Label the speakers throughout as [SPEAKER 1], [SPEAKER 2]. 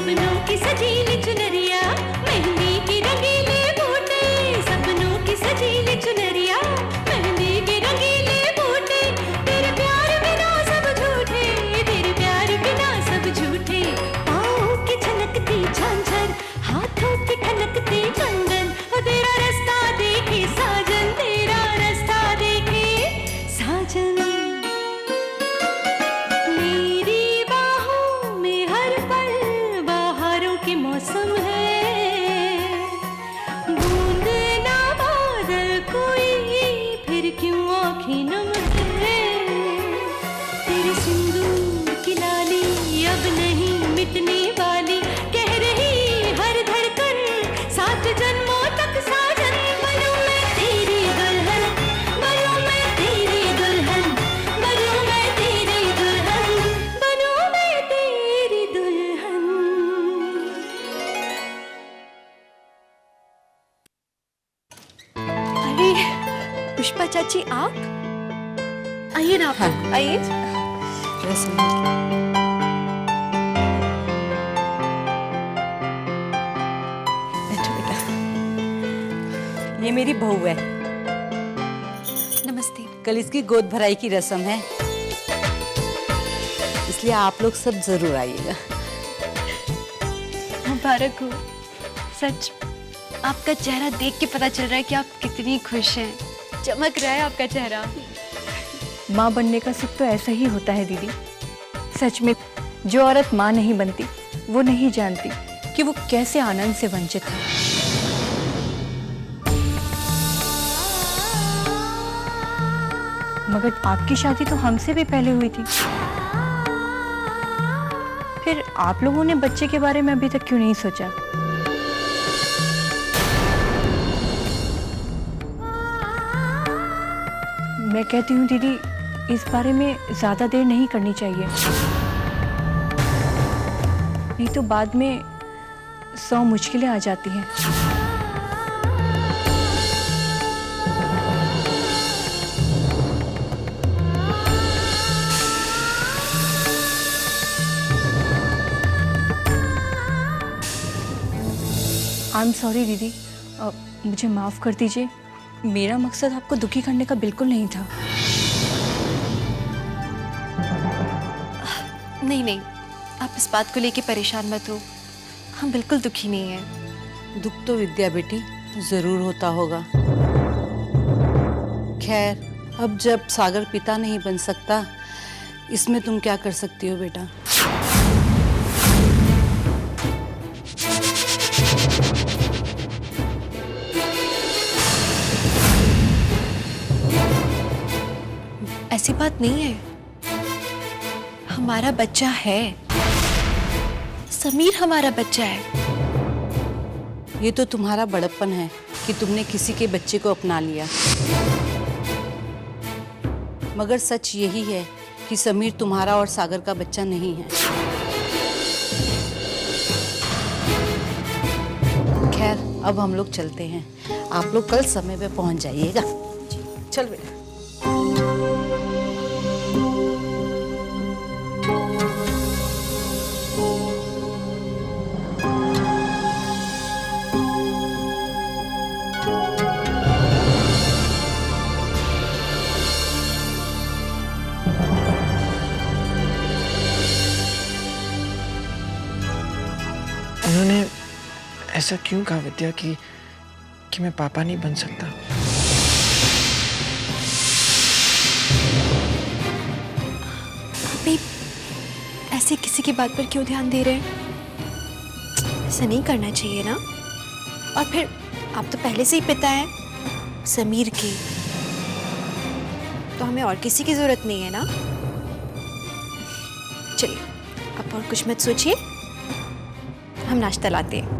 [SPEAKER 1] सपनों की सजीली चुनरिया, मेहंदी की रंगीले बूटे, सपनों की सजीली चुनरिया, मेहंदी के रंगीले बूटे, तेरे प्यार बिना सब झूठे, तेरे प्यार बिना सब झूठे, पाँव की छनकती झांझर, हाथों की खनकती कंगन, ओ तेरा रास्ता देखे साजन, तेरा रास्ता देखे साजन। मेरी बाहों में हर पल बहारों के मौसम है, बूंद ना बादल कोई फिर क्यों आँखें नम है, तेरे सिंदूर की लाली अब नहीं मिटने वाली, कह रही हर धड़कन 7 जन्मों तक साजन। बनूं मैं तेरी दुल्हन, बनूं मैं तेरी दुल्हन, बनूं मैं तेरी दुल्हन, बनूं मैं तेरी दुल्हन।
[SPEAKER 2] अरे पुष्पा चाची, आप आइए ना, आप आइए। बैठो बेटा, ये मेरी बहू है।
[SPEAKER 3] नमस्ते।
[SPEAKER 4] कल इसकी गोद भराई की रस्म है, इसलिए आप लोग सब जरूर आइएगा।
[SPEAKER 3] मुबारक हो। सच, आपका चेहरा देख के पता चल रहा है कि आप कितनी खुश हैं। चमक रहा है आपका चेहरा।
[SPEAKER 2] माँ बनने का सुख तो ऐसा ही होता है दीदी। सच में जो औरत माँ नहीं बनती वो नहीं जानती कि वो कैसे आनंद से वंचित है। मगर आपकी शादी तो हमसे भी पहले हुई थी, फिर आप लोगों ने बच्चे के बारे में अभी तक क्यों नहीं सोचा? मैं कहती हूँ दीदी, इस बारे में ज्यादा देर नहीं करनी चाहिए, नहीं तो बाद में 100 मुश्किलें आ जाती हैं। आई एम सॉरी दीदी, मुझे माफ कर दीजिए। मेरा मकसद आपको दुखी करने का बिल्कुल नहीं था।
[SPEAKER 3] नहीं नहीं, आप इस बात को लेके परेशान मत हो, हम बिल्कुल दुखी नहीं हैं।
[SPEAKER 4] दुख तो विद्या बेटी जरूर होता होगा। खैर, अब जब सागर पिता नहीं बन सकता, इसमें तुम क्या कर सकती हो बेटा?
[SPEAKER 3] ऐसी बात नहीं है, हमारा बच्चा है, समीर हमारा बच्चा है।
[SPEAKER 4] ये तो तुम्हारा बड़प्पन है कि तुमने किसी के बच्चे को अपना लिया, मगर सच यही है कि समीर तुम्हारा और सागर का बच्चा नहीं है। खैर, अब हम लोग चलते हैं, आप लोग कल समय पे पहुंच जाइएगा। चल बेटा।
[SPEAKER 5] उन्होंने ऐसा क्यों कहा विद्या कि मैं पापा नहीं बन सकता?
[SPEAKER 3] अभी ऐसे किसी की बात पर क्यों ध्यान दे रहे हैं? ऐसा नहीं करना चाहिए ना। और फिर आप तो पहले से ही पिता हैं समीर के, तो हमें और किसी की जरूरत नहीं है ना। चलिए, आप और कुछ मत सोचिए, हम नाश्ता लाते हैं।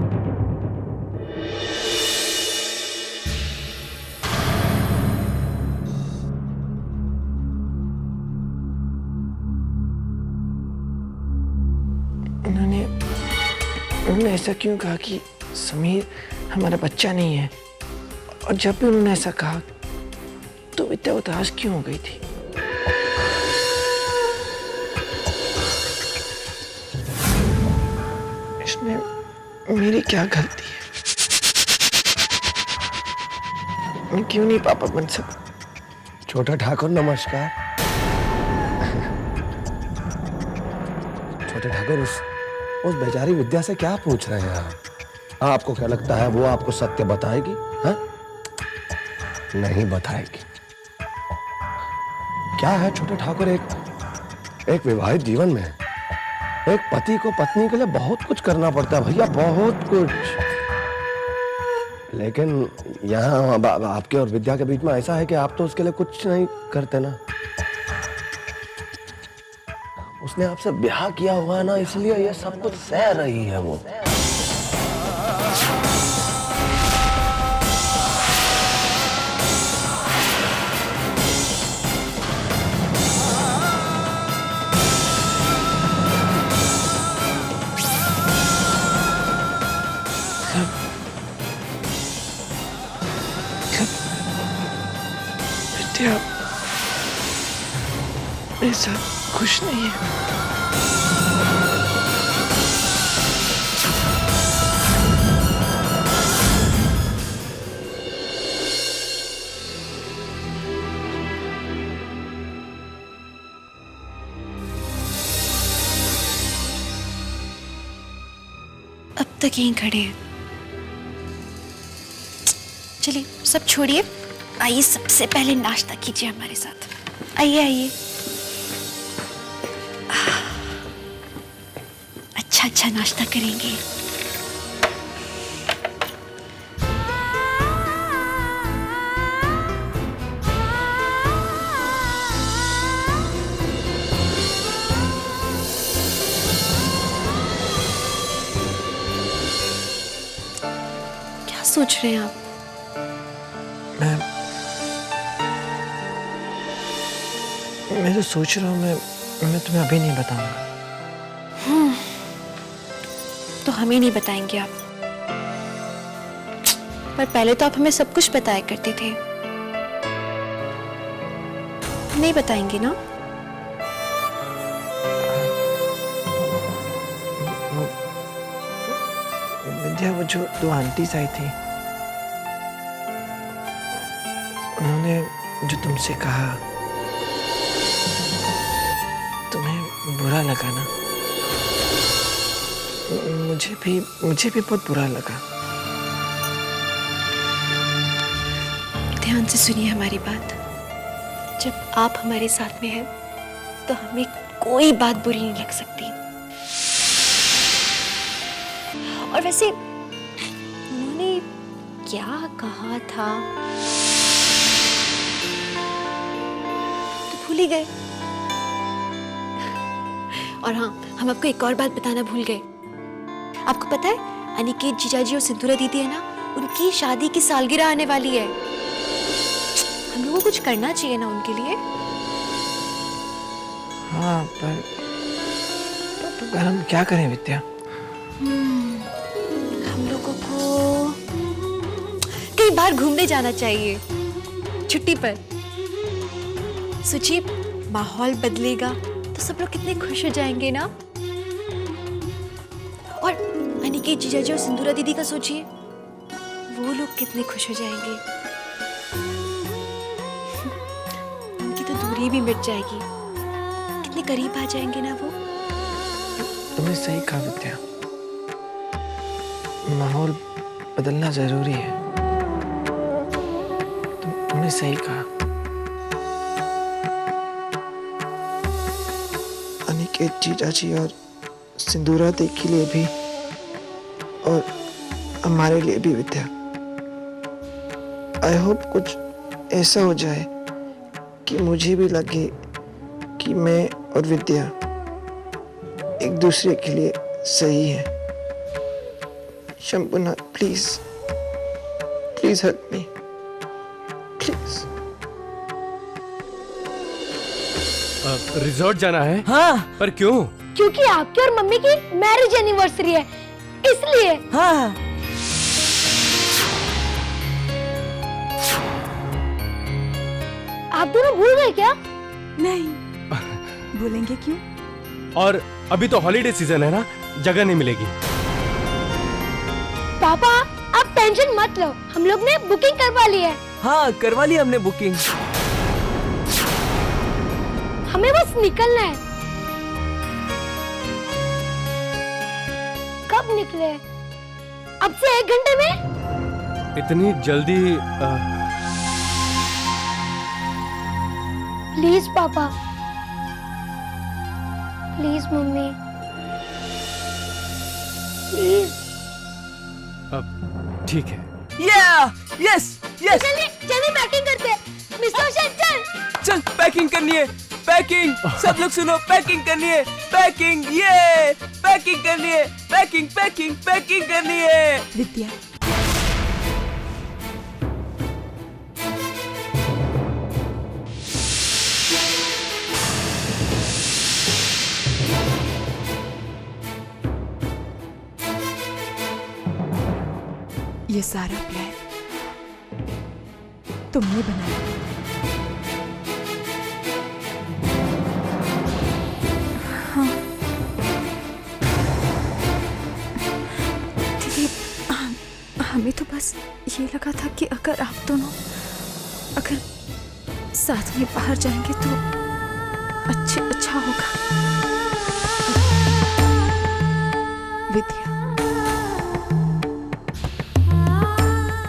[SPEAKER 5] उन्होंने ऐसा क्यों कहा कि समीर हमारा बच्चा नहीं है? और जब भी उन्होंने ऐसा कहा तो विद्या उदास क्यों हो गई थी? इसमें मेरी क्या गलती है? मैं क्यों नहीं पापा बन सकता?
[SPEAKER 6] छोटा ठाकुर नमस्कार। छोटे ठाकुर उस बेचारी विद्या से क्या पूछ रहे हैं आप? आपको क्या लगता है वो आपको सत्य बताएगी? हाँ? नहीं बताएगी। क्या है छोटे ठाकुर, एक विवाहित जीवन में एक पति को पत्नी के लिए बहुत कुछ करना पड़ता है भैया, बहुत कुछ। लेकिन यहाँ आपके और विद्या के बीच में ऐसा है कि आप तो उसके लिए कुछ नहीं करते ना। उसने आपसे ब्याह किया हुआ है ना, इसलिए ये सब कुछ सह रही है वो।
[SPEAKER 5] विद्या मेरे साथ खुश नहीं है।
[SPEAKER 3] अब तक यहीं खड़े हैं। चलिए सब छोड़िए, आइए सबसे पहले नाश्ता कीजिए हमारे साथ। आइए आइए। अच्छा अच्छा नाश्ता करेंगे। क्या सोच रहे हैं आप?
[SPEAKER 5] मैं तो सोच रहा हूँ मैं तुम्हें अभी नहीं बताऊंगा।
[SPEAKER 3] तो हमें नहीं बताएंगे आप, पर पहले तो आप हमें सब कुछ बताया करते थे। नहीं बताएंगे ना?
[SPEAKER 5] विद्या, वो जो दो आंटीज आई थी, उन्होंने जो तुमसे कहा, तुम्हें बुरा लगा ना? मुझे भी बहुत बुरा लगा।
[SPEAKER 3] ध्यान से सुनिए हमारी बात। जब आप हमारे साथ में हैं, तो हमें कोई बात बुरी नहीं लग सकती। और वैसे उन्होंने क्या कहा था तो भूल ही गए। और हाँ, हम आपको एक और बात बताना भूल गए। आपको पता है, अनिकेत जीजाजी और सिंदूरा दीदी है ना, उनकी शादी की सालगिरह आने वाली है। हम लोगों को कुछ करना चाहिए ना उनके लिए।
[SPEAKER 5] हाँ, पर हम क्या करें विद्या?
[SPEAKER 3] हम लोगों को कहीं बाहर घूमने जाना चाहिए छुट्टी पर। सोचिए, माहौल बदलेगा तो सब लोग कितने खुश हो जाएंगे ना। और अनिकेत जीजाजी और सिंदूरा दीदी का सोचिए, वो लोग कितने खुश हो जाएंगे। उनकी तो दूरी भी मिट जाएगी, कितने करीब आ जाएंगे ना वो।
[SPEAKER 5] तुमने सही कहा विद्या, माहौल बदलना जरूरी है। तुमने सही कहा। अनिकेत जीजाजी और सिंदूरा दी के लिए भी और हमारे लिए भी विद्या, आई होप कुछ ऐसा हो जाए कि मुझे भी लगे कि मैं और विद्या एक दूसरे के लिए सही है। Shambhunath, please please help me, please.
[SPEAKER 7] Resort जाना है?
[SPEAKER 8] हाँ।
[SPEAKER 7] पर क्यों?
[SPEAKER 8] क्योंकि आपकी और मम्मी की मैरिज एनिवर्सरी है, इसलिए। हाँ। आप दोनों भूल गए क्या?
[SPEAKER 9] नहीं, भूलेंगे क्यों?
[SPEAKER 7] और अभी तो हॉलीडे सीजन है ना, जगह नहीं मिलेगी।
[SPEAKER 8] पापा आप टेंशन मत लो, हम लोग ने बुकिंग करवा ली है।
[SPEAKER 7] हाँ करवा ली हमने बुकिंग।
[SPEAKER 8] हमें बस निकलना है। कब निकले? अब से 1 घंटे में।
[SPEAKER 7] इतनी जल्दी
[SPEAKER 8] प्लीज पापा, प्लीज मम्मी, प्लीज।
[SPEAKER 7] अब ठीक है। Yes yes.
[SPEAKER 8] चलिए चलिए पैकिंग करते हैं। मिस्टर शेख चल।
[SPEAKER 7] चल पैकिंग करनी है, पैकिंग। सब लोग सुनो, पैकिंग करनी है, पैकिंग। ये पैकिंग करनी है, पैकिंग पैकिंग पैकिंग करनी है।
[SPEAKER 3] विद्या, ये सारा प्लान तुमने बनाया।
[SPEAKER 2] दीदी, हमें तो बस ये लगा था कि अगर आप दोनों अगर साथ में बाहर जाएंगे तो अच्छा होगा।
[SPEAKER 3] विद्या,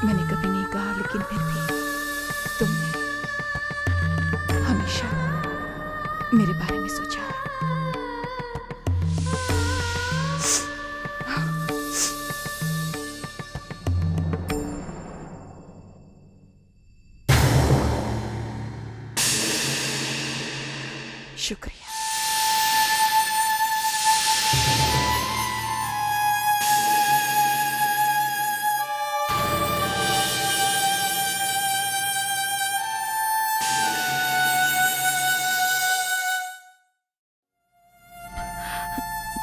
[SPEAKER 3] मैंने कभी नहीं कहा, लेकिन फिर भी तुमने हमेशा मेरे बारे में सोचा है। शुक्रिया।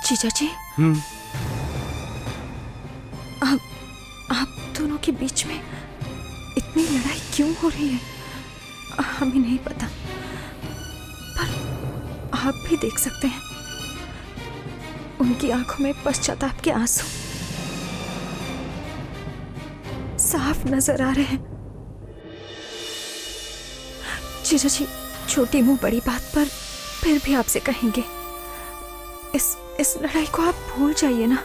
[SPEAKER 2] जीजा जी, आप दोनों के बीच में इतनी लड़ाई क्यों हो रही है हमें नहीं पता, पर आप भी देख सकते हैं उनकी आंखों में पश्चाताप के आंसू साफ नजर आ रहे हैं। जीजा जी, छोटी मुंह बड़ी बात पर फिर भी आपसे कहेंगे, इस लड़ाई को आप भूल जाइए ना।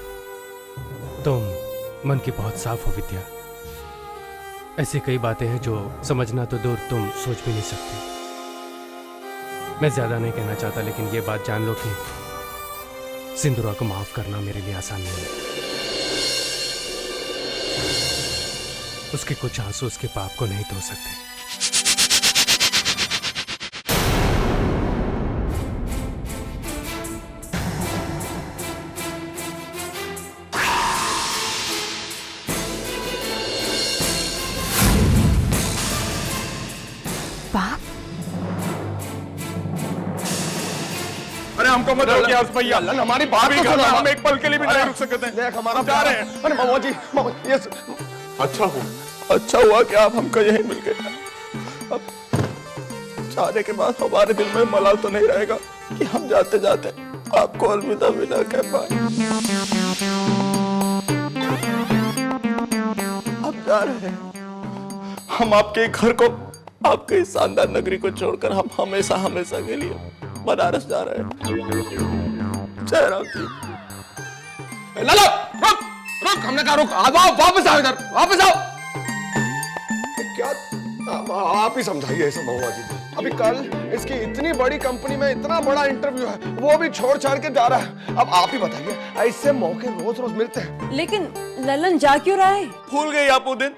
[SPEAKER 7] तुम मन की बहुत साफ हो विद्या। ऐसी कई बातें हैं जो समझना तो दूर तुम सोच भी नहीं सकते। मैं ज्यादा नहीं कहना चाहता, लेकिन ये बात जान लो कि सिंदूरा को माफ करना मेरे लिए आसान नहीं है। उसके कुछ आंसू उसके पाप को नहीं धो सकते।
[SPEAKER 2] पाप?
[SPEAKER 9] अरे हमको मत रोकिए आज भैया,
[SPEAKER 6] हमारी बात तो सुनो।
[SPEAKER 9] हम एक पल के लिए भी नहीं रुक सकते हैं।
[SPEAKER 6] देख हमारा
[SPEAKER 9] हम जा रहे हैं।
[SPEAKER 6] अरे मामा जी, ये अच्छा हुआ कि आप हमको यहीं मिल गए। अब जाने के बाद हमारे दिल में मलाल तो नहीं रहेगा कि हम जाते जाते आपको अलविदा भी ना कह पाए। अब जा रहे हैं हम आपके घर को, आपके इस शानदार नगरी को छोड़कर हम हमेशा हमेशा के लिए बनारस जा रहे हैं। जय राम जी।
[SPEAKER 9] लाला रुक रुक, हमने कहा रुक। आ जाओ, वापस आओ इधर, वापस आओ।
[SPEAKER 6] क्या आप ही समझाइए ऐसा महुआ जी। अभी कल इसकी इतनी बड़ी कंपनी में इतना बड़ा इंटरव्यू है, वो भी छोड़ छाड़ के जा रहा है। अब आप ही बताइए, ऐसे मौके रोज रोज मिलते हैं।
[SPEAKER 4] लेकिन ललन जा क्यों रहा है?
[SPEAKER 9] भूल गई आप वो दिन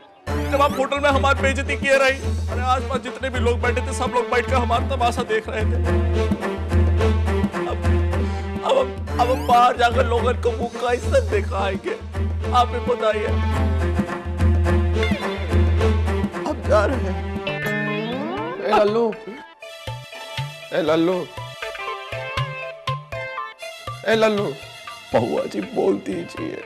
[SPEAKER 9] जब आप होटल में हमारी बेइज्जती किए रही। अरे आसपास जितने भी लोग बैठे थे सब लोग बैठकर हमारा तमाशा देख रहे थे। अब हम बाहर जाकर लोगों को मुंह का इज्जत दिखाएंगे, आप ही बताइए।
[SPEAKER 6] अब जा रहे हैं। ए लल्लू, ए लल्लू, ए लल्लू, बहुआ जी बोल दीजिए,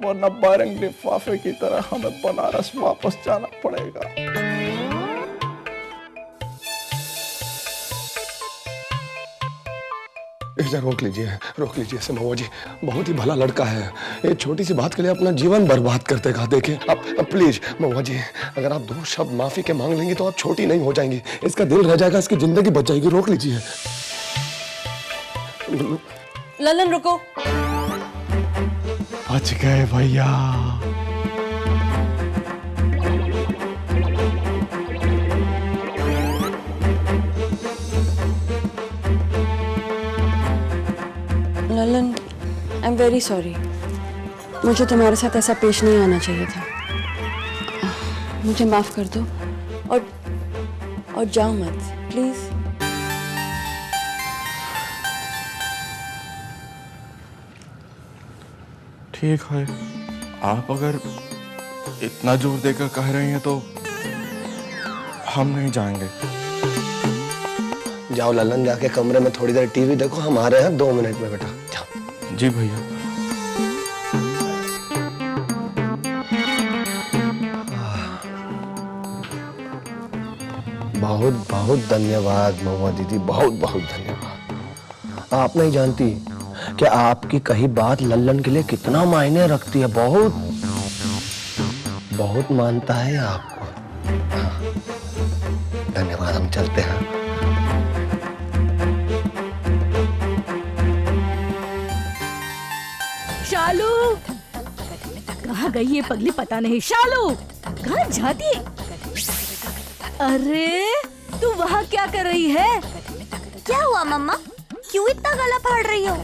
[SPEAKER 6] वरना बारंग लिफाफे की तरह हमें बनारस वापस जाना पड़ेगा। इसे रोक लीजिए इसे महुआ जी, बहुत ही भला लड़का है। एक छोटी सी बात के लिए अपना जीवन बर्बाद करते का देखिए। अब प्लीज महुआ जी, अगर आप 2 शब्द माफी के मांग लेंगी तो आप छोटी नहीं हो जाएंगी, इसका दिल रह जाएगा, इसकी जिंदगी बच जाएगी। रोक लीजिए।
[SPEAKER 2] ललन रुको।
[SPEAKER 6] बच गए भैया।
[SPEAKER 2] Lalan, I am very sorry. मुझे तुम्हारे साथ ऐसा पेश नहीं आना चाहिए था। मुझे माफ कर दो और जाओ मत प्लीज।
[SPEAKER 6] ठीक है, आप अगर इतना जोर देकर कह रही हैं तो हम नहीं जाएंगे।
[SPEAKER 5] जाओ ललन, जाके कमरे में थोड़ी देर टीवी देखो, हम आ रहे हैं 2 मिनट में बेटा। जाओ।
[SPEAKER 6] जी भैया।
[SPEAKER 5] बहुत बहुत धन्यवाद महुआ दीदी, बहुत बहुत धन्यवाद। आप नहीं जानती कि आपकी कही बात लल्लन के लिए कितना मायने रखती है। बहुत बहुत मानता है आपको। धन्यवाद, हम चलते हैं।
[SPEAKER 10] शालू, कहाँ गई ये पगली पता नहीं। शालू कहाँ जाती है? अरे तू वहाँ क्या कर रही है?
[SPEAKER 8] क्या हुआ मम्मा, क्यों इतना गला फाड़ रही हो?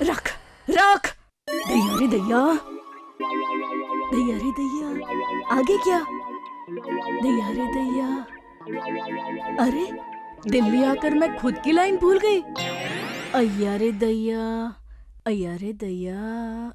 [SPEAKER 10] रख रख। दैया रे दैया, दैया रे दैया, आगे क्या? दैया रे दैया, अरे दिल्ली आकर मैं खुद की लाइन भूल गई। अय्या रे दैया, अय्या रे दैया।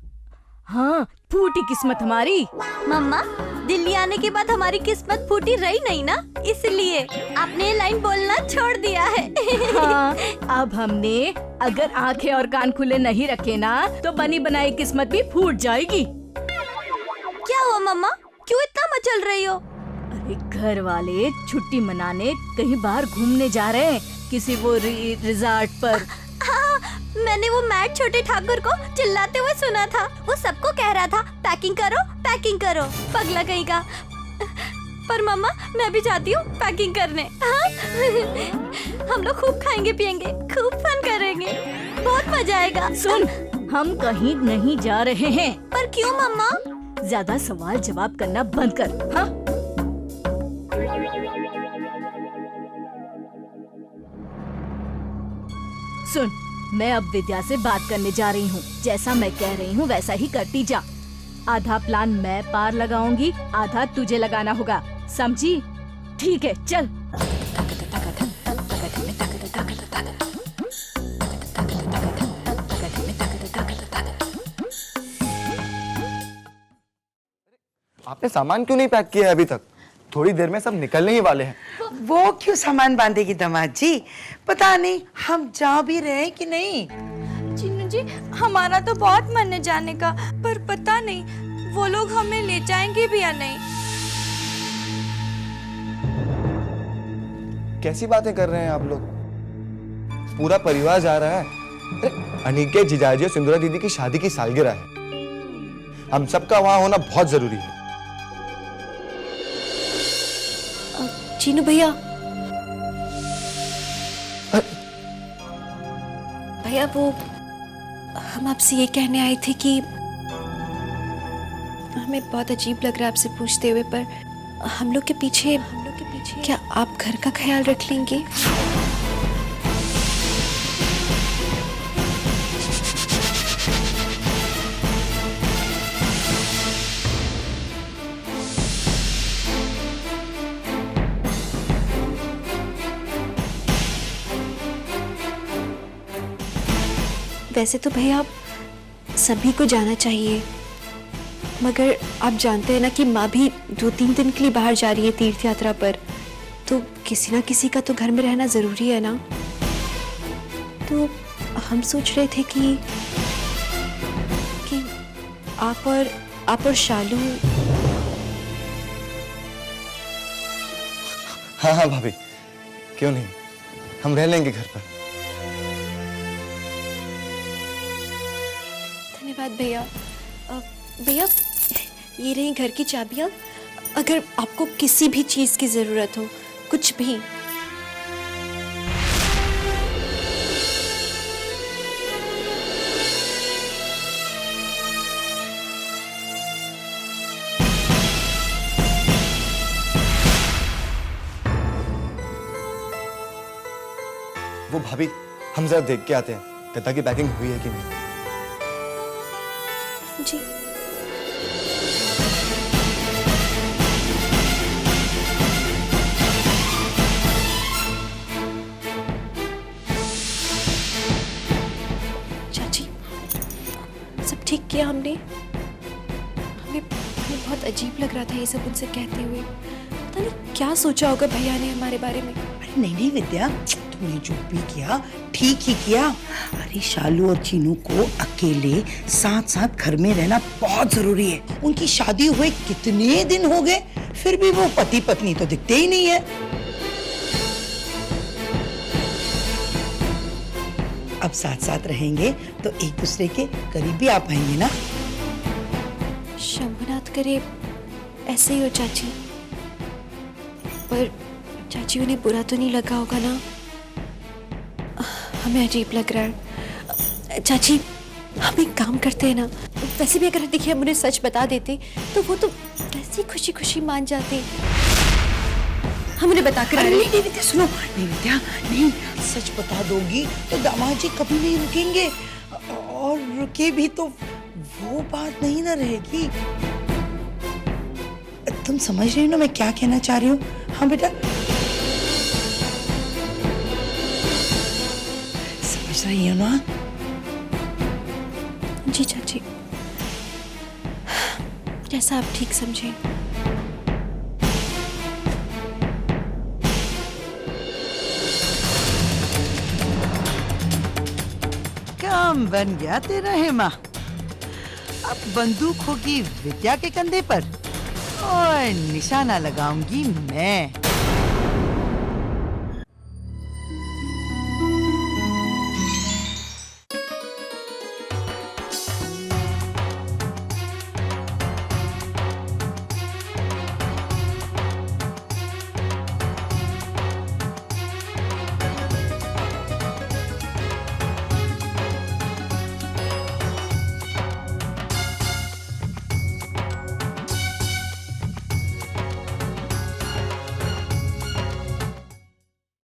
[SPEAKER 10] हाँ, फूटी किस्मत हमारी।
[SPEAKER 8] मम्मा, दिल्ली आने के बाद हमारी किस्मत फूटी रही नहीं ना, इसलिए आपने ये लाइन बोलना छोड़ दिया है।
[SPEAKER 10] हाँ, अब हमने अगर आंखें और कान खुले नहीं रखे ना तो बनी बनाई किस्मत भी फूट जाएगी।
[SPEAKER 8] क्या हुआ मम्मा, क्यों इतना मचल रही हो?
[SPEAKER 10] अरे घर वाले छुट्टी मनाने कहीं बाहर घूमने जा रहे हैं, किसी वो रिजॉर्ट पर।
[SPEAKER 8] हाँ, मैंने वो मैड छोटे ठाकुर को चिल्लाते हुए सुना था। वो सबको कह रहा था पैकिंग करो, पगला कहीं का। पर मम्मा, मैं भी जाती हूँ पैकिंग करने। हाँ? हम लोग खूब खाएंगे पिएंगे, खूब फन करेंगे, बहुत मजा आएगा।
[SPEAKER 10] सुन, हम कहीं नहीं जा रहे हैं।
[SPEAKER 8] पर क्यों मम्मा?
[SPEAKER 10] ज्यादा सवाल जवाब करना बंद कर। हाँ? सुन, मैं अब विद्या से बात करने जा रही हूँ। जैसा मैं कह रही हूँ वैसा ही करती जा। आधा प्लान मैं पार लगाऊंगी, आधा तुझे लगाना होगा, समझी? ठीक है, चल।
[SPEAKER 11] आपने सामान क्यों नहीं पैक किया है अभी तक? थोड़ी देर में सब निकलने ही वाले हैं।
[SPEAKER 12] वो क्यों सामान बांधेगी दामाद जी? पता नहीं हम जा भी रहे कि नहीं।
[SPEAKER 2] चीनू जी, हमारा तो बहुत मन है जाने का, पर पता नहीं वो लोग हमें ले जाएंगे भी या नहीं।
[SPEAKER 11] कैसी बातें कर रहे हैं आप लोग? पूरा परिवार जा रहा है। अरे अनिकेत जीजाजी और सिंदूरा दीदी की शादी की सालगिरह है, हम सबका वहां होना बहुत जरूरी है।
[SPEAKER 3] चीनू भैया, भैया वो हम आपसे ये कहने आए थे कि हमें बहुत अजीब लग रहा है आपसे पूछते हुए, पर हम लोग के पीछे क्या आप घर का ख्याल रख लेंगे? वैसे तो भैया सभी को जाना चाहिए, मगर आप जानते हैं ना कि माँ भी 2-3 दिन के लिए बाहर जा रही है तीर्थ यात्रा पर, तो किसी ना किसी का तो घर में रहना जरूरी है ना। तो हम सोच रहे थे कि आप और शालू।
[SPEAKER 11] हाँ हाँ भाभी, क्यों नहीं, हम रह लेंगे घर पर।
[SPEAKER 3] धन्यवाद भैया। भैया ये रही घर की चाबियाँ, अगर आपको किसी भी चीज़ की ज़रूरत हो, कुछ भी।
[SPEAKER 11] वो भाभी, हम जरा देख के आते हैं गद्दा की पैकिंग हुई है कि नहीं।
[SPEAKER 3] जी। चाची, सब ठीक किया हमने? हमें बहुत अजीब लग रहा था ये सब उनसे कहते हुए। पता नहीं क्या सोचा होगा भैया ने हमारे बारे में।
[SPEAKER 12] अरे नहीं नहीं विद्या, तुमने जो भी किया ठीक ही किया। अरे शालू और चीनू को अकेले साथ साथ घर में रहना बहुत जरूरी है। उनकी शादी हुए कितने दिन हो गए, फिर भी वो पति पत्नी तो दिखते ही नहीं है। अब साथ साथ रहेंगे तो एक दूसरे के करीब भी आ पाएंगे ना।
[SPEAKER 3] शंभुनाथ करे ऐसे ही हो चाची, पर चाची उन्हें बुरा तो नहीं लगा होगा ना? हमें अजीब लग रहा है। चाची, हम एक काम करते हैं ना, वैसे भी अगर देखिए हम उन्हें सच बता देते तो वो तो वैसे ही खुशी खुशी मान जाते। हम उन्हें बता कर
[SPEAKER 12] नहीं विद्या सुनो, नहीं विद्या नहीं, सच बता दोगी तो दामाद जी कभी नहीं रुकेंगे, और रुके भी तो वो बात नहीं ना रहेगी। तुम समझ रही हो ना मैं क्या कहना चाह रही हूँ? हाँ बेटा, समझ रही हो ना?
[SPEAKER 3] जी चाची, जैसा आप ठीक समझे।
[SPEAKER 12] काम बन गया तेरा हेमा। अब बंदूक होगी विद्या के कंधे पर और निशाना लगाऊंगी मैं।